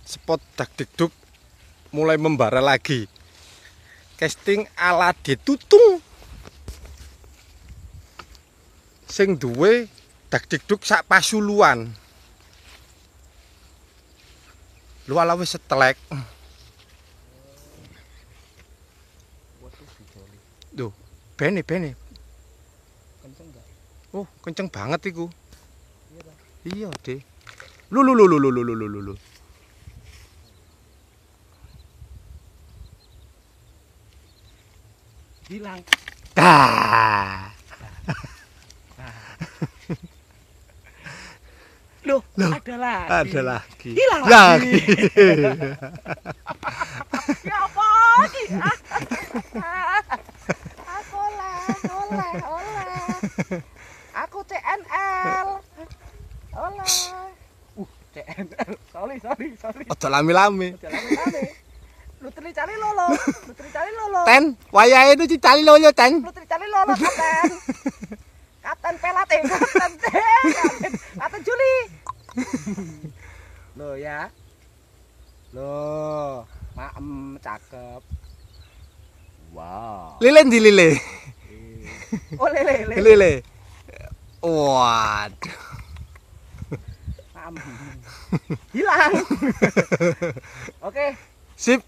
spot Dakdikduk mulai membara lagi. Casting ala Ditutung sing duwe Dakdikduk sak Pasuluan. Lu ala wis setelek. Duh, bene. Kenceng enggak? Oh, kenceng banget iku. Iya, Pak. Iya, Dek. Lu. Hilang. Ah. Loh, Loh, ada lagi. Hilang lagi. Ya apa iki? Aku oleh. Aku CNL. Oleh. CNL. Sorry. Ojo lami-lami. Jalan-jalan. Lu cari lolo. Ten, wayahe itu cicali lolo, Ten. Lu cari lolo kapten. Kapten pelate, kapten Juli. Loh ya. Loh, maem cakep. Wow. Lile ndi lile? Oh lele. Lile. Waduh. Maem. Hilang. Oke. Sip.